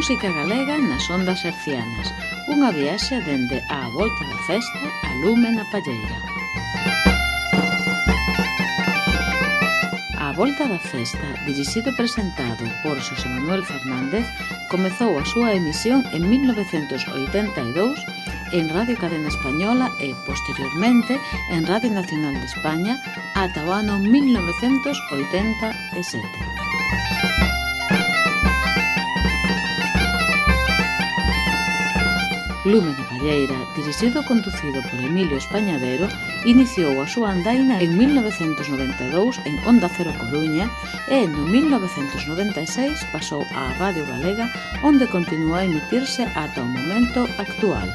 Música galega nas ondas hercianas. Unha viaxe dende á volta da festa a Lume na Palleira. A Volta da Festa, dirixido e presentado por Xosé Manuel Fernández, comezou a súa emisión en 1982 en Radio Cadena Española e, posteriormente, en Radio Nacional de España ata o ano 1987. Lume na Palleira, dirixido e conducido por Emilio Españadero, iniciou a súa andaina en 1992 en Onda Cero Coruña e no 1996 pasou á Radio Galega, onde continúa a emitirse ata o momento actual.